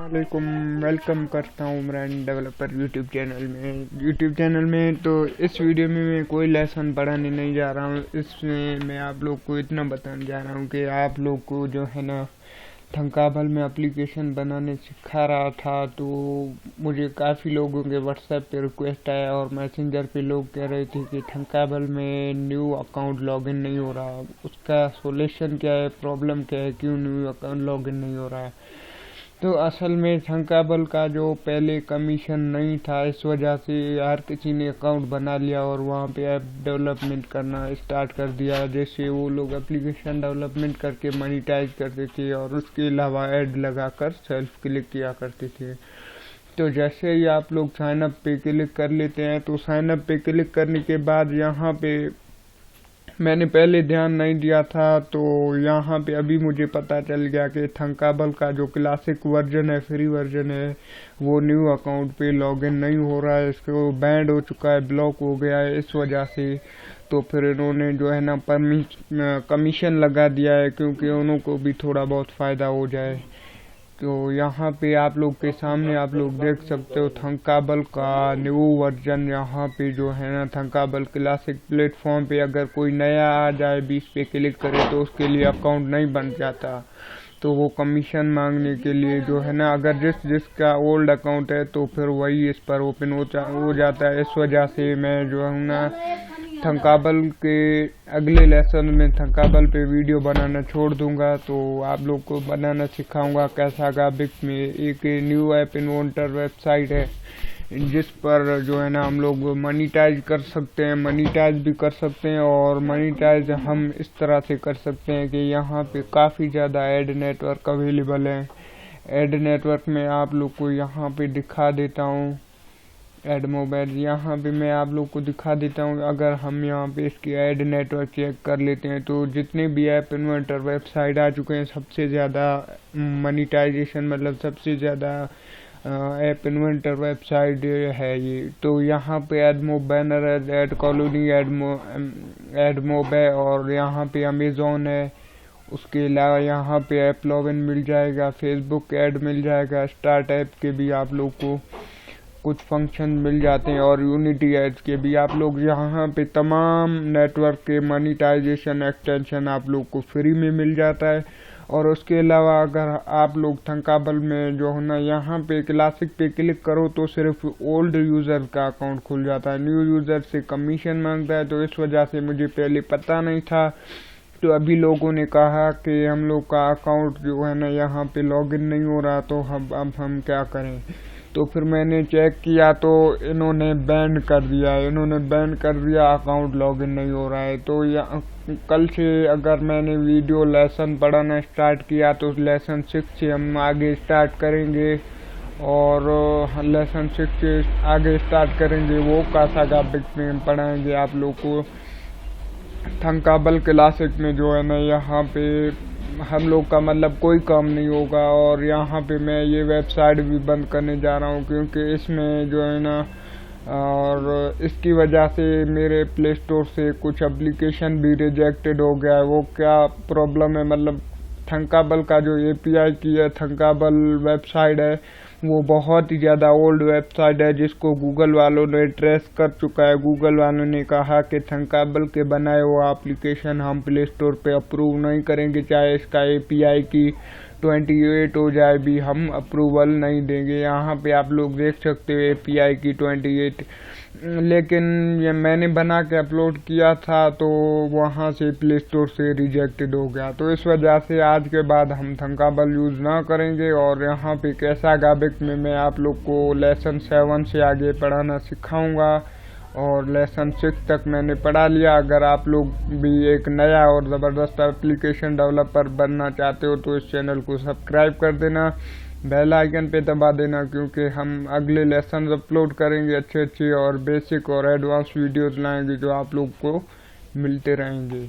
वालेकुम, वेलकम करता हूँ उमरानी डेवलपर यूट्यूब चैनल में। तो इस वीडियो में मैं कोई लेसन पढ़ाने नहीं जा रहा हूँ। इसमें मैं आप लोग को इतना बताने जा रहा हूँ कि आप लोग को जो है ना थंकाबल में एप्लीकेशन बनाने सिखा रहा था, तो मुझे काफ़ी लोगों के व्हाट्सएप पे रिक्वेस्ट आया और मैसेंजर पे लोग कह रहे थे कि थंकाबल में न्यू अकाउंट लॉगिन नहीं हो रहा। उसका सोल्यूशन क्या है, प्रॉब्लम क्या है, क्यों न्यू अकाउंट लॉगिन नहीं हो रहा है। तो असल में थंकाबल का जो पहले कमीशन नहीं था, इस वजह से हर किसी ने अकाउंट बना लिया और वहाँ पे ऐप डेवलपमेंट करना स्टार्ट कर दिया। जैसे वो लोग एप्लीकेशन डेवलपमेंट करके मनीटाइज करते थे और उसके अलावा ऐड लगाकर सेल्फ क्लिक किया करते थे। तो जैसे ही आप लोग साइन अप पे क्लिक कर लेते हैं, तो साइन अप पे क्लिक करने के बाद यहाँ पे मैंने पहले ध्यान नहीं दिया था, तो यहाँ पे अभी मुझे पता चल गया कि थंकाबल का जो क्लासिक वर्जन है, फ्री वर्जन है, वो न्यू अकाउंट पे लॉगिन नहीं हो रहा है। इसको बैंड हो चुका है, ब्लॉक हो गया है इस वजह से। तो फिर इन्होंने जो है ना कमीशन लगा दिया है, क्योंकि उनको भी थोड़ा बहुत फ़ायदा हो जाए। तो यहाँ पे आप लोग के सामने आप लोग देख सकते हो थंकाबल का न्यू वर्जन। यहाँ पे जो है ना थंकाबल क्लासिक प्लेटफॉर्म पे अगर कोई नया आ जाए, 20 पे क्लिक करे तो उसके लिए अकाउंट नहीं बन जाता। तो वो कमीशन मांगने के लिए जो है ना, अगर जिसका ओल्ड अकाउंट है तो फिर वही इस पर ओपन हो जाता है। इस वजह से मैं जो है ना थंकाबल के अगले लेसन में थंकाबल पे वीडियो बनाना छोड़ दूंगा। तो आप लोग को बनाना सिखाऊंगा। casagbic में एक न्यू ऐप इन्वेंटर वेबसाइट है, जिस पर जो है ना हम लोग मनीटाइज कर सकते हैं, मनीटाइज भी कर सकते हैं। और मनीटाइज हम इस तरह से कर सकते हैं कि यहाँ पे काफ़ी ज़्यादा ऐड नेटवर्क अवेलेबल है। ऐड नेटवर्क में आप लोग को यहाँ पे दिखा देता हूँ, ऐड मोबाइल, यहाँ पे मैं आप लोग को दिखा देता हूँ। अगर हम यहाँ पे इसकी ऐड नेटवर्क चेक कर लेते हैं, तो जितने भी ऐप इन्वेंटर वेबसाइट आ चुके हैं, सबसे ज़्यादा मनीटाइजेशन मतलब सबसे ज़्यादा ऐप इन्वेंटर वेबसाइट है ये। तो यहाँ पे एडमो बैनर है, ऐड कॉलोनी, एडमो है, और यहाँ पे अमेजोन है। उसके अलावा यहाँ पे ऐप लॉगिन मिल जाएगा, फेसबुक ऐड मिल जाएगा, स्टार्टऐप के भी आप लोग को कुछ फंक्शन मिल जाते हैं, और यूनिटी एड्स के भी। आप लोग यहाँ पे तमाम नेटवर्क के मनीटाइजेशन एक्सटेंशन आप लोग को फ्री में मिल जाता है। और उसके अलावा अगर आप लोग थंकाबल में जो है ना यहाँ पे क्लासिक पे क्लिक करो, तो सिर्फ ओल्ड यूज़र का अकाउंट खुल जाता है, न्यू यूज़र से कमीशन मांगता है। तो इस वजह से मुझे पहले पता नहीं था। तो अभी लोगों ने कहा कि हम लोग का अकाउंट जो है ना यहाँ पे लॉगिन नहीं हो रहा, तो अब हम क्या करें। तो फिर मैंने चेक किया तो इन्होंने बैन कर दिया, अकाउंट लॉगिन नहीं हो रहा है। तो कल से अगर मैंने वीडियो लेसन पढ़ाना स्टार्ट किया, तो लेसन 6 से हम आगे स्टार्ट करेंगे। और लेसन 6 से आगे स्टार्ट करेंगे, वो casagbic में हम पढ़ाएंगे आप लोग को। थंकाबल क्लासिक में जो है ना यहाँ पे हम लोग का मतलब कोई काम नहीं होगा। और यहाँ पे मैं ये वेबसाइट भी बंद करने जा रहा हूँ, क्योंकि इसमें जो है ना, और इसकी वजह से मेरे प्ले स्टोर से कुछ एप्लीकेशन भी रिजेक्टेड हो गया है। वो क्या प्रॉब्लम है, मतलब थंकाबल का जो API की है, थंकाबल वेबसाइट है, वो बहुत ही ज़्यादा ओल्ड वेबसाइट है, जिसको गूगल वालों ने ट्रेस कर चुका है। गूगल वालों ने कहा कि थंकाबल के बनाए हुआ एप्लीकेशन हम प्ले स्टोर पे अप्रूव नहीं करेंगे, चाहे इसका API की 28 हो जाए भी हम अप्रूवल नहीं देंगे। यहाँ पे आप लोग देख सकते हो API की 28, लेकिन ये मैंने बना के अपलोड किया था, तो वहाँ से प्ले स्टोर से रिजेक्टेड हो गया। तो इस वजह से आज के बाद हम थंकाबल यूज़ ना करेंगे। और यहाँ पे casagbic में मैं आप लोग को लेसन 7 से आगे पढ़ाना सिखाऊंगा, और लेसन 6 तक मैंने पढ़ा लिया। अगर आप लोग भी एक नया और ज़बरदस्त एप्लीकेशन डेवलपर बनना चाहते हो, तो इस चैनल को सब्सक्राइब कर देना, बेल आइकन पे दबा देना, क्योंकि हम अगले लेसन अपलोड करेंगे अच्छे और बेसिक और एडवांस वीडियोस लाएंगे, जो आप लोग को मिलते रहेंगे।